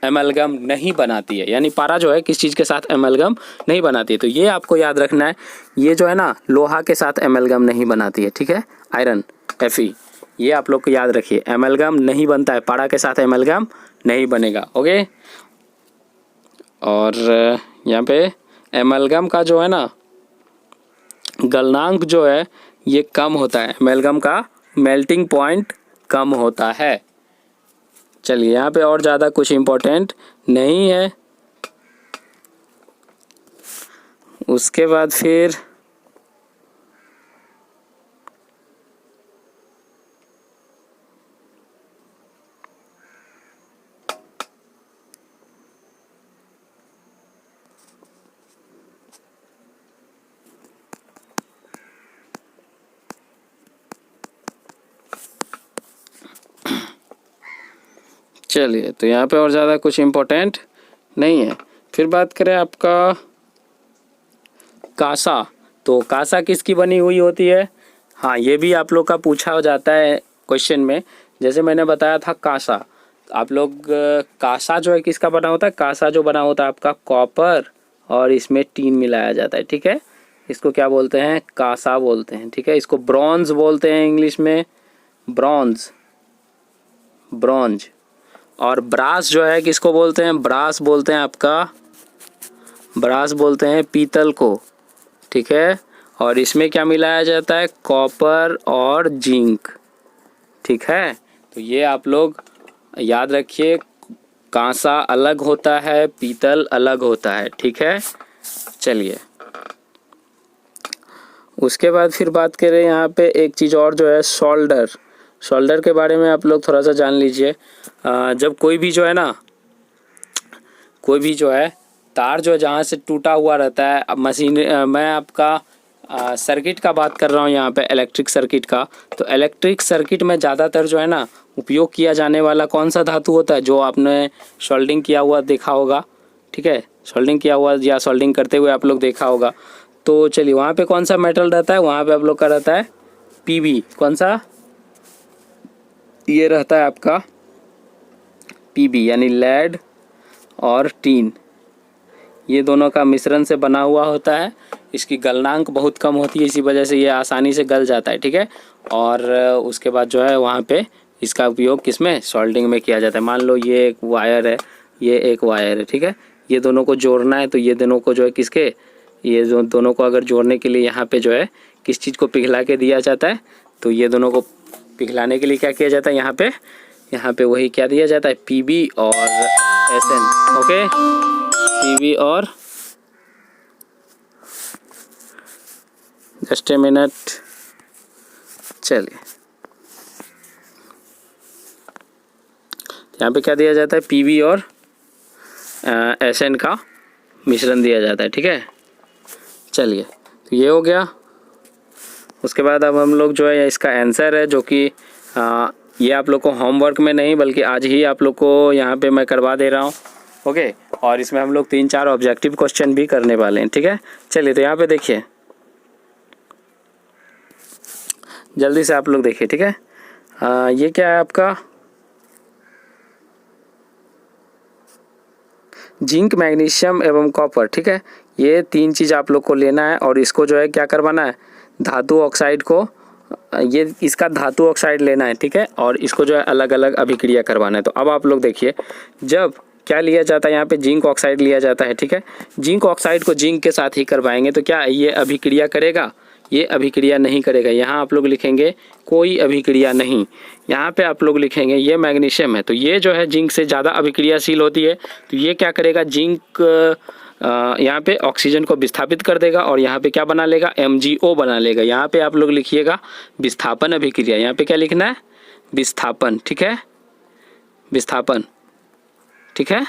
एमलगम नहीं बनाती है, यानी पारा जो है किस चीज़ के साथ एमलगम नहीं बनाती है। तो ये आपको याद रखना है, ये जो है ना लोहा के साथ एमलगम नहीं बनाती है। ठीक है, आयरन Fe, ये आप लोग को याद रखिए, एमलगम नहीं बनता है, पारा के साथ एमलगम नहीं बनेगा। ओके, और यहाँ पे एमलगम का जो है ना गलनांक जो है ये कम होता है, एमलगम का मेल्टिंग पॉइंट कम होता है। चलिए, यहाँ पे और ज़्यादा कुछ इम्पोर्टेंट नहीं है। उसके बाद फिर चलिए, तो यहाँ पे और ज़्यादा कुछ इम्पोर्टेंट नहीं है। फिर बात करें आपका कासा, तो कासा किसकी बनी हुई होती है। हाँ, ये भी आप लोग का पूछा जाता है क्वेश्चन में। जैसे मैंने बताया था कासा, आप लोग कासा जो है किसका बना होता है, कासा जो बना होता है आपका कॉपर और इसमें टीन मिलाया जाता है। ठीक है, इसको क्या बोलते हैं, कासा बोलते हैं। ठीक है, इसको ब्रॉन्ज बोलते हैं इंग्लिश में, ब्रॉन्ज, ब्रॉन्ज। और ब्रास जो है किसको बोलते हैं, ब्रास बोलते हैं आपका, ब्रास बोलते हैं पीतल को। ठीक है, और इसमें क्या मिलाया जाता है, कॉपर और जिंक। ठीक है, तो ये आप लोग याद रखिए, कांसा अलग होता है, पीतल अलग होता है। ठीक है, चलिए उसके बाद फिर बात करें यहाँ पे एक चीज़ और जो है शोल्डर। शोल्डर के बारे में आप लोग थोड़ा सा जान लीजिए। जब कोई भी जो है ना, कोई भी जो है तार जो है जहाँ से टूटा हुआ रहता है, अब मशीन मैं आपका सर्किट का बात कर रहा हूँ यहाँ पे, इलेक्ट्रिक सर्किट का। तो इलेक्ट्रिक सर्किट में ज़्यादातर जो है ना उपयोग किया जाने वाला कौन सा धातु होता है, जो आपने सोल्डिंग किया हुआ देखा होगा। ठीक है, सोल्डिंग किया हुआ या सोल्डिंग करते हुए आप लोग देखा होगा। तो चलिए, वहाँ पे कौन सा मेटल रहता है, वहाँ पे आप लोग का रहता है पीबी। कौन सा, ये रहता है आपका पीबी, यानी लेड और टीन, ये दोनों का मिश्रण से बना हुआ होता है। इसकी गलनांक बहुत कम होती है, इसी वजह से ये आसानी से गल जाता है, ठीक है। और उसके बाद जो है वहाँ पे इसका उपयोग किसमें, सोल्डिंग में किया जाता है। मान लो ये एक वायर है, ये एक वायर है, ठीक है। ये दोनों को जोड़ना है, तो ये दोनों को जो है किसके, ये जो दोनों को अगर जोड़ने के लिए यहाँ पे जो है किस चीज़ को पिघला के दिया जाता है, तो ये दोनों को पिघलाने के लिए क्या किया जाता है, यहाँ पे वही क्या दिया जाता है, PB और SN। ओके, PB और, जस्ट ए मिनट, चलिए यहाँ पे क्या दिया जाता है, PB और SN का मिश्रण दिया जाता है, ठीक है। चलिए, तो ये हो गया। उसके बाद अब हम लोग जो है इसका आंसर है, जो कि ये आप लोग को होमवर्क में नहीं बल्कि आज ही आप लोग को यहाँ पे मैं करवा दे रहा हूँ। ओके, और इसमें हम लोग 3-4 ऑब्जेक्टिव क्वेश्चन भी करने वाले हैं, ठीक है। चलिए, तो यहाँ पे देखिए, जल्दी से आप लोग देखिए, ठीक है। ये क्या है आपका, जिंक, मैग्नीशियम एवं कॉपर, ठीक है। ये 3 चीज़ आप लोग को लेना है और इसको जो है क्या करवाना है, धातु ऑक्साइड को, ये इसका धातु ऑक्साइड लेना है, ठीक है। और इसको जो है अलग अलग अभिक्रिया करवाना है। तो अब आप लोग देखिए, जब क्या लिया जाता है, यहाँ पे जिंक ऑक्साइड लिया जाता है, ठीक है। जिंक ऑक्साइड को जिंक के साथ ही करवाएंगे, तो क्या ये अभिक्रिया करेगा, ये अभिक्रिया नहीं करेगा। यहाँ आप लोग लिखेंगे कोई अभिक्रिया नहीं, यहाँ पे आप लोग लिखेंगे ये मैग्नीशियम है, तो ये जो है जिंक से ज़्यादा अभिक्रियाशील होती है, तो ये क्या करेगा, जिंक यहाँ पे ऑक्सीजन को विस्थापित कर देगा और यहाँ पे क्या बना लेगा, MgO बना लेगा। यहाँ पे आप लोग लिखिएगा विस्थापन अभिक्रिया, यहाँ पे क्या लिखना है, विस्थापन, ठीक है, विस्थापन, ठीक है।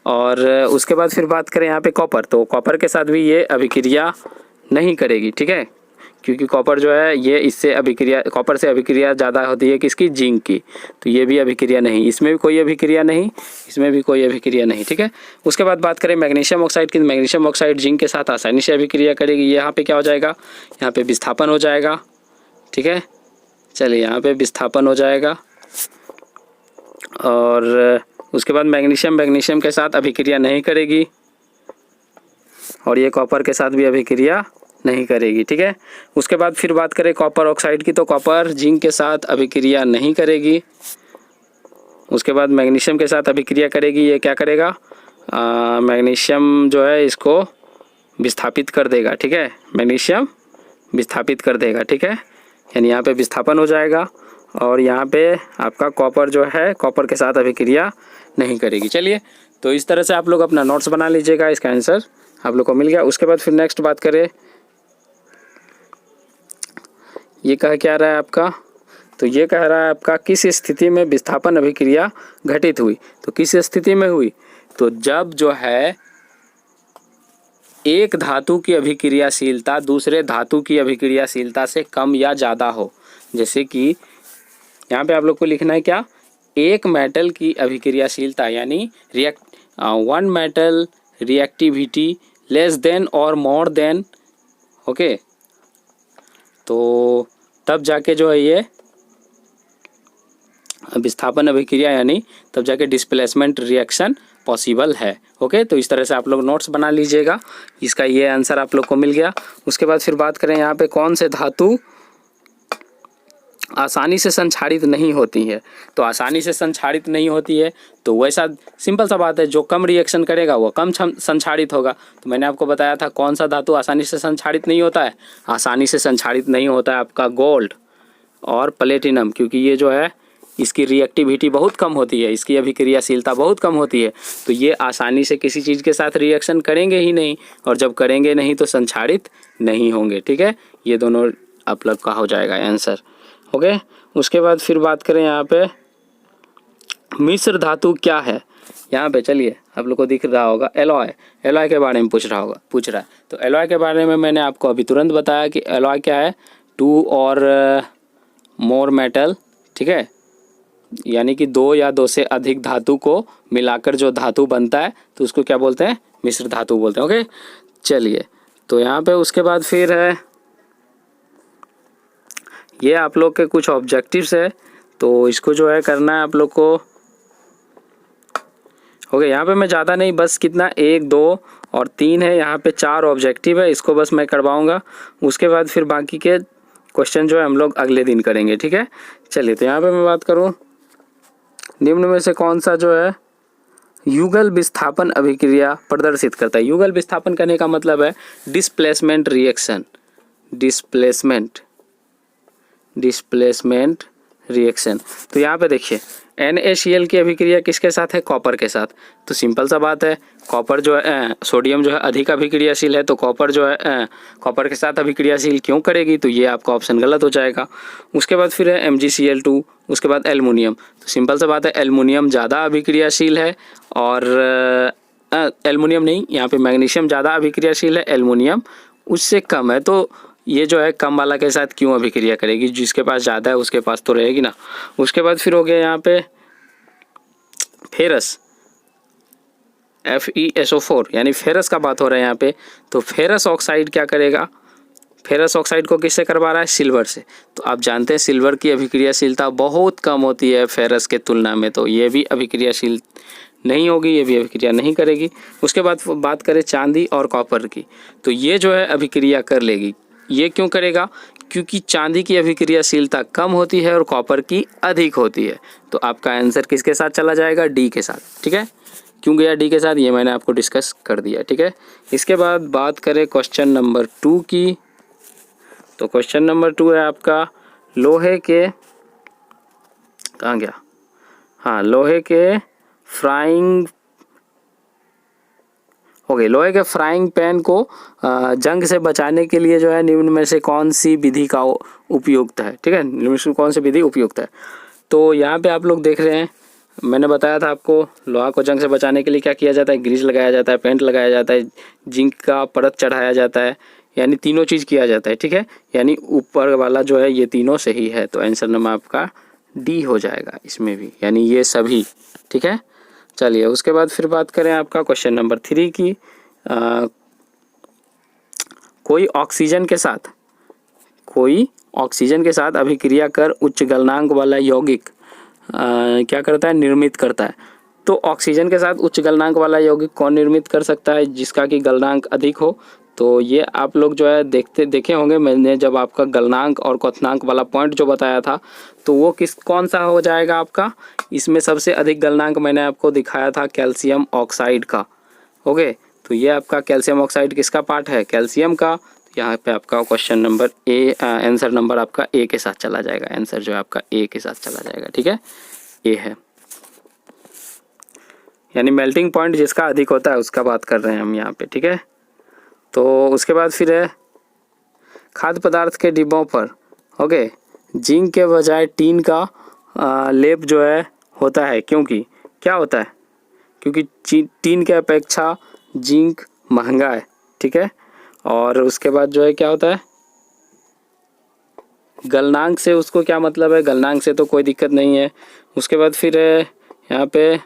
और उसके बाद फिर बात करें यहाँ पे कॉपर, तो कॉपर के साथ भी ये अभिक्रिया नहीं करेगी, ठीक है, क्योंकि कॉपर जो है ये इससे अभिक्रिया, कॉपर से अभिक्रिया ज़्यादा होती है किसकी, जिंक की, तो ये भी अभिक्रिया नहीं, इसमें भी कोई अभिक्रिया नहीं, इसमें भी कोई अभिक्रिया नहीं, ठीक है। उसके बाद बात करें मैग्नीशियम ऑक्साइड की, मैग्नीशियम ऑक्साइड जिंक के साथ आसानी से अभिक्रिया करेगी। यहाँ पे क्या हो जाएगा, यहाँ पे विस्थापन हो जाएगा, ठीक है। चलिए, यहाँ पे विस्थापन हो जाएगा। और उसके बाद मैग्नीशियम के साथ अभिक्रिया नहीं करेगी और ये कॉपर के साथ भी अभिक्रिया नहीं करेगी, ठीक है। उसके बाद फिर बात करें कॉपर ऑक्साइड की, तो कॉपर जिंक के साथ अभिक्रिया नहीं करेगी। उसके बाद मैग्नीशियम के साथ अभिक्रिया करेगी, ये क्या करेगा, मैग्नीशियम जो है इसको विस्थापित कर देगा, ठीक है, मैग्नीशियम विस्थापित कर देगा, ठीक है, यानी यहाँ पे विस्थापन हो जाएगा। और यहाँ पे आपका कॉपर जो है कॉपर के साथ अभिक्रिया नहीं करेगी। चलिए, तो इस तरह से आप लोग अपना नोट्स बना लीजिएगा, इसका आंसर आप लोग को मिल गया। उसके बाद फिर नेक्स्ट बात करें, ये कह क्या रहा है आपका, तो ये कह रहा है आपका किस स्थिति में विस्थापन अभिक्रिया घटित हुई, तो किस स्थिति में हुई, तो जब जो है एक धातु की अभिक्रियाशीलता दूसरे धातु की अभिक्रियाशीलता से कम या ज़्यादा हो। जैसे कि यहाँ पे आप लोग को लिखना है क्या, एक मेटल की अभिक्रियाशीलता यानी one metal reactivity less than और मोर देन, ओके, तो तब जाके जो है ये विस्थापन अभिक्रिया यानी तब जाके डिस्प्लेसमेंट रिएक्शन पॉसिबल है। ओके, तो इस तरह से आप लोग नोट्स बना लीजिएगा, इसका ये आंसर आप लोग को मिल गया। उसके बाद फिर बात करें यहाँ पे कौन से धातु आसानी से संक्षारित नहीं होती है, तो आसानी से संक्षारित नहीं होती है तो वैसा सिंपल सा बात है, जो कम रिएक्शन करेगा वो कम संक्षारित होगा। तो मैंने आपको बताया था कौन सा धातु आसानी से संक्षारित नहीं होता है, आसानी से संक्षारित नहीं होता है आपका गोल्ड और प्लेटिनम, क्योंकि ये जो है इसकी रिएक्टिविटी बहुत कम होती है, इसकी अभिक्रियाशीलता बहुत कम होती है, तो ये आसानी से किसी चीज़ के साथ रिएक्शन करेंगे ही नहीं, और जब करेंगे नहीं तो संक्षारित नहीं होंगे। ठीक है, ये दोनों आप लोग का हो जाएगा आंसर। ओके, उसके बाद फिर बात करें यहाँ पे मिश्र धातु क्या है। यहाँ पे चलिए आप लोग को दिख रहा होगा एलॉय, एलॉय के बारे में पूछ रहा है। तो एलॉय के बारे में मैंने आपको अभी तुरंत बताया कि एलॉय क्या है, टू और मोर मेटल, ठीक है, यानी कि दो या दो से अधिक धातु को मिलाकर जो धातु बनता है तो उसको क्या बोलते हैं, मिश्र धातु बोलते हैं। ओके, चलिए तो यहाँ पे उसके बाद फिर है ये आप लोग के कुछ ऑब्जेक्टिव्स है, तो इसको जो है करना है आप लोग को ओके, यहाँ पे मैं ज़्यादा नहीं, बस कितना 1 2 और 3 है, यहाँ पे 4 ऑब्जेक्टिव है, इसको बस मैं करवाऊँगा। उसके बाद फिर बाकी के क्वेश्चन जो है हम लोग अगले दिन करेंगे, ठीक है। चलिए, तो यहाँ पे मैं बात करूँ, निम्न में से कौन सा जो है युगल विस्थापन अभिक्रिया प्रदर्शित करता है। युगल विस्थापन करने का मतलब है डिस्प्लेसमेंट रिएक्शन, डिस्प्लेसमेंट रिएक्शन। तो यहाँ पे देखिए NaCl की अभिक्रिया किसके साथ है, कॉपर के साथ। तो सिंपल सा बात है, कॉपर जो है सोडियम जो है अधिक अभिक्रियाशील है, तो कॉपर जो है कॉपर के साथ अभिक्रियाशील क्यों करेगी, तो ये आपका ऑप्शन गलत हो जाएगा। उसके बाद फिर है MgCl2, उसके बाद एल्युमिनियम। तो सिंपल सा बात है, एल्युमिनियम ज़्यादा अभिक्रियाशील है और एल्युमिनियम नहीं, यहाँ पे मैग्नीशियम ज़्यादा अभिक्रियाशील है, एल्युमिनियम उससे कम है। तो ये जो है कम वाला के साथ क्यों अभिक्रिया करेगी, जिसके पास ज़्यादा है उसके पास तो रहेगी ना। उसके बाद फिर हो गया यहाँ पे फेरस, FeSO4, यानी फेरस का बात हो रहा है यहाँ पे। तो फेरस ऑक्साइड क्या करेगा, फेरस ऑक्साइड को किससे करवा रहा है, सिल्वर से। तो आप जानते हैं सिल्वर की अभिक्रियाशीलता बहुत कम होती है फेरस के तुलना में, तो ये भी अभिक्रियाशील नहीं होगी, ये भी अभिक्रिया नहीं करेगी। उसके बाद बात करें चांदी और कॉपर की, तो ये जो है अभिक्रिया कर लेगी। ये क्यों करेगा, क्योंकि चांदी की अभिक्रियाशीलता कम होती है और कॉपर की अधिक होती है। तो आपका आंसर किसके साथ चला जाएगा, डी के साथ, ठीक है। क्यों गया डी के साथ, ये मैंने आपको डिस्कस कर दिया, ठीक है। इसके बाद बात करें क्वेश्चन नंबर 2 की, तो क्वेश्चन नंबर 2 है आपका लोहे के, कहाँ गया, हाँ, लोहे के फ्राइंग, लोहे के फ्राइंग पैन को जंग से बचाने के लिए जो है निम्न में से कौन सी विधि का उपयुक्त है, ठीक है। निम्न में से कौन सी विधि उपयुक्त है। तो यहाँ पे आप लोग देख रहे हैं, मैंने बताया था आपको लोहा को जंग से बचाने के लिए क्या किया जाता है, ग्रीस लगाया जाता है, पेंट लगाया जाता है, जिंक का परत चढ़ाया जाता है, यानी तीनों चीज़ किया जाता है, ठीक है। यानी ऊपर वाला जो है ये तीनों सही है, तो आंसर नंबर आपका डी हो जाएगा इसमें भी, यानी ये सभी, ठीक है। चलिए, उसके बाद फिर बात करें आपका क्वेश्चन नंबर 3 की, कोई ऑक्सीजन के साथ अभिक्रिया कर उच्च गलनांक वाला यौगिक क्या करता है, निर्मित करता है। तो ऑक्सीजन के साथ उच्च गलनांक वाला यौगिक कौन निर्मित कर सकता है, जिसका कि गलनांक अधिक हो। तो ये आप लोग जो है देखे होंगे, मैंने जब आपका गलनांक और क्वथनांक वाला पॉइंट जो बताया था, तो वो कौन सा हो जाएगा आपका, इसमें सबसे अधिक गलनांक मैंने आपको दिखाया था कैल्शियम ऑक्साइड का। ओके, तो ये आपका कैल्शियम ऑक्साइड किसका पार्ट है, कैल्शियम का। यहाँ पे आपका क्वेश्चन नंबर आंसर नंबर आपका ए के साथ चला जाएगा, आंसर जो है आपका ए के साथ चला जाएगा, ठीक है, ए है। यानी मेल्टिंग पॉइंट जिसका अधिक होता है उसका बात कर रहे हैं हम यहाँ पे, ठीक है। तो उसके बाद फिर है खाद्य पदार्थ के डिब्बों पर जिंक के बजाय टीन का लेप जो है होता है, क्योंकि क्या होता है, क्योंकि टीन के अपेक्षा जिंक महंगा है, ठीक है। और उसके बाद जो है क्या होता है, गलनांक से उसको क्या मतलब है, गलनांक से तो कोई दिक्कत नहीं है। उसके बाद फिर है यहाँ पे,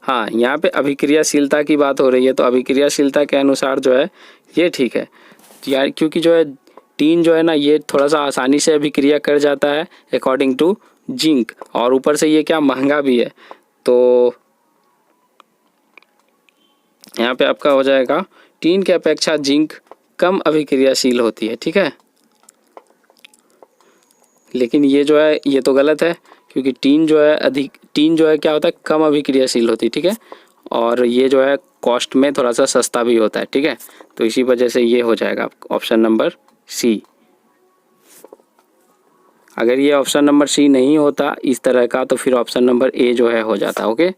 हाँ, यहाँ पे अभिक्रियाशीलता की बात हो रही है, तो अभिक्रियाशीलता के अनुसार जो है ये ठीक है यार, क्योंकि जो है टीन जो है ना ये थोड़ा सा आसानी से अभिक्रिया कर जाता है अकॉर्डिंग टू जिंक, और ऊपर से ये क्या महंगा भी है। तो यहाँ पे आपका हो जाएगा टीन के अपेक्षा जिंक कम अभिक्रियाशील होती है, ठीक है। लेकिन ये जो है ये तो गलत है, क्योंकि टीन जो है क्या होता है, कम अभिक्रियाशील होती है, ठीक है। और ये जो है कॉस्ट में थोड़ा सा सस्ता भी होता है, ठीक है। तो इसी वजह से ये हो जाएगा ऑप्शन नंबर सी। अगर ये ऑप्शन नंबर सी नहीं होता इस तरह का, तो फिर ऑप्शन नंबर ए जो है हो जाता, ओके।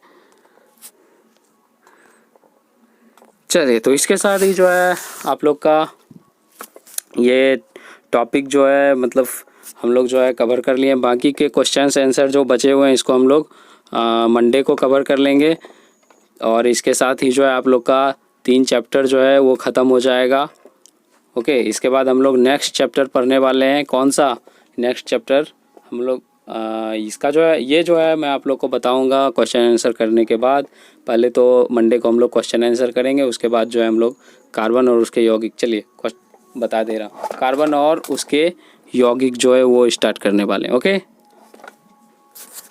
चलिए, तो इसके साथ ही जो है आप लोग का ये टॉपिक जो है मतलब हम लोग जो है कवर कर लिए। बाकी के क्वेश्चन आंसर जो बचे हुए हैं इसको हम लोग मंडे को कवर कर लेंगे, और इसके साथ ही जो है आप लोग का 3 चैप्टर जो है वो ख़त्म हो जाएगा, ओके। इसके बाद हम लोग नेक्स्ट चैप्टर पढ़ने वाले हैं, कौन सा नेक्स्ट चैप्टर हम लोग इसका जो है ये जो है मैं आप लोग को बताऊंगा क्वेश्चन आंसर करने के बाद। पहले तो मंडे को हम लोग क्वेश्चन आंसर करेंगे, उसके बाद जो है हम लोग कार्बन और उसके यौगिक, चलिए बता दे रहा हूँ, कार्बन और उसके यौगिक जो है वो स्टार्ट करने वाले हैं, okay.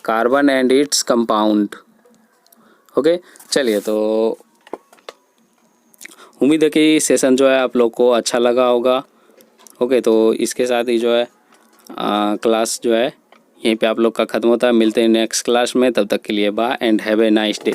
Carbon and its compound, okay, चलिए, तो उम्मीद है कि सेशन जो है आप लोग को अच्छा लगा होगा। ओके, तो इसके साथ ही जो है क्लास जो है यहीं पे आप लोग का ख़त्म होता है। मिलते हैं नेक्स्ट क्लास में, तब तक के लिए bye and have a nice day.